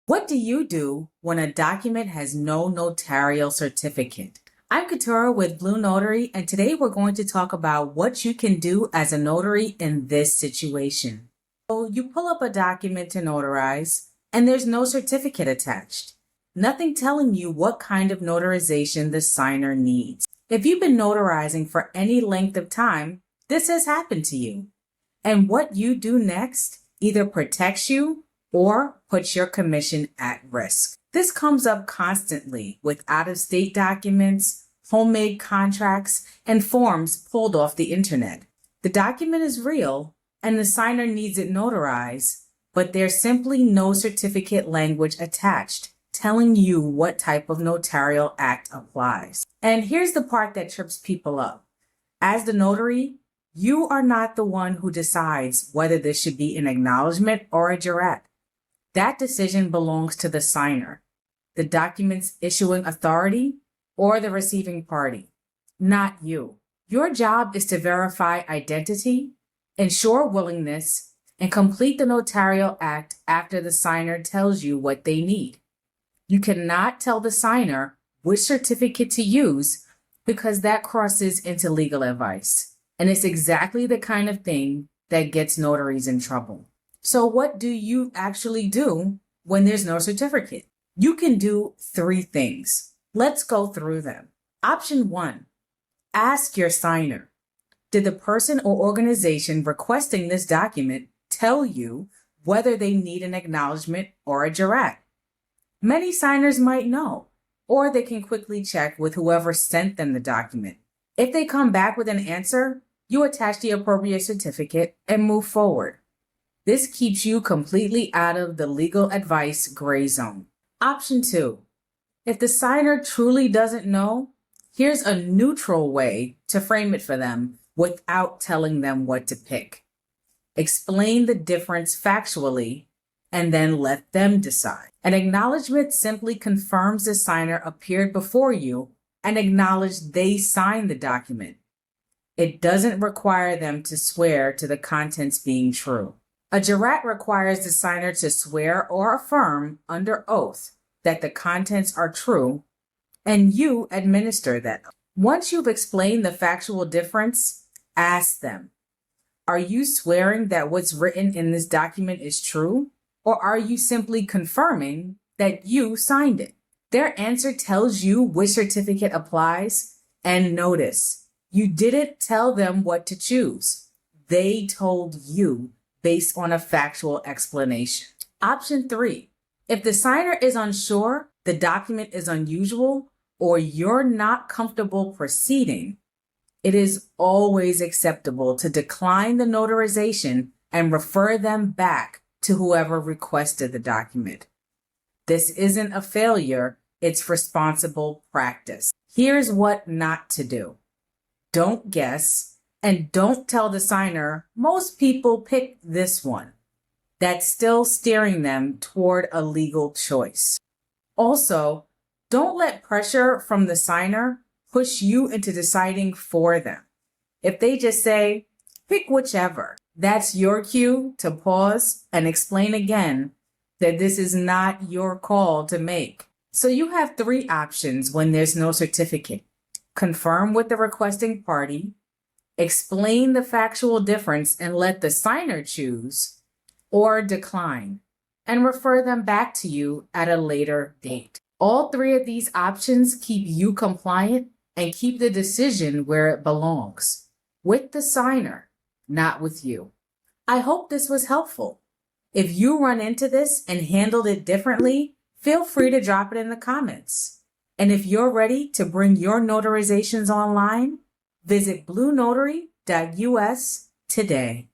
What do you do when a document has no notarial certificate? I'm Katura with BlueNotary, and today we're going to talk about what you can do as a notary in this situation. So you pull up a document to notarize, and there's no certificate attached. Nothing telling you what kind of notarization the signer needs. If you've been notarizing for any length of time, this has happened to you. And what you do next either protects you or puts your commission at risk. This comes up constantly with out-of-state documents, homemade contracts, and forms pulled off the internet. The document is real and the signer needs it notarized, but there's simply no certificate language attached telling you what type of notarial act applies. And here's the part that trips people up. As the notary, you are not the one who decides whether this should be an acknowledgment or a jurat. That decision belongs to the signer, the document's issuing authority, or the receiving party, not you. Your job is to verify identity, ensure willingness, and complete the notarial act after the signer tells you what they need. You cannot tell the signer which certificate to use because that crosses into legal advice. And it's exactly the kind of thing that gets notaries in trouble. So what do you actually do when there's no certificate? You can do 3 things. Let's go through them. Option 1, ask your signer. Did the person or organization requesting this document tell you whether they need an acknowledgement or a jurat? Many signers might know, or they can quickly check with whoever sent them the document. If they come back with an answer, you attach the appropriate certificate and move forward. This keeps you completely out of the legal advice gray zone. Option 2, if the signer truly doesn't know, here's a neutral way to frame it for them without telling them what to pick. Explain the difference factually and then let them decide. An acknowledgement simply confirms the signer appeared before you and acknowledged they signed the document. It doesn't require them to swear to the contents being true. A jurat requires the signer to swear or affirm under oath that the contents are true, and you administer that. Once you've explained the factual difference, ask them, are you swearing that what's written in this document is true, or are you simply confirming that you signed it? Their answer tells you which certificate applies, and notice, you didn't tell them what to choose. They told you based on a factual explanation. Option 3, if the signer is unsure, the document is unusual, or you're not comfortable proceeding, it is always acceptable to decline the notarization and refer them back to whoever requested the document. This isn't a failure, it's responsible practice. Here's what not to do. Don't guess. And don't tell the signer, most people pick this one. That's still steering them toward a legal choice. Also, don't let pressure from the signer push you into deciding for them. If they just say, pick whichever, that's your cue to pause and explain again that this is not your call to make. So you have 3 options when there's no certificate. Confirm with the requesting party, explain the factual difference and let the signer choose, or decline and refer them back to you at a later date. All 3 of these options keep you compliant and keep the decision where it belongs, with the signer, not with you. I hope this was helpful. If you run into this and handled it differently, feel free to drop it in the comments. And if you're ready to bring your notarizations online, visit BlueNotary.us today.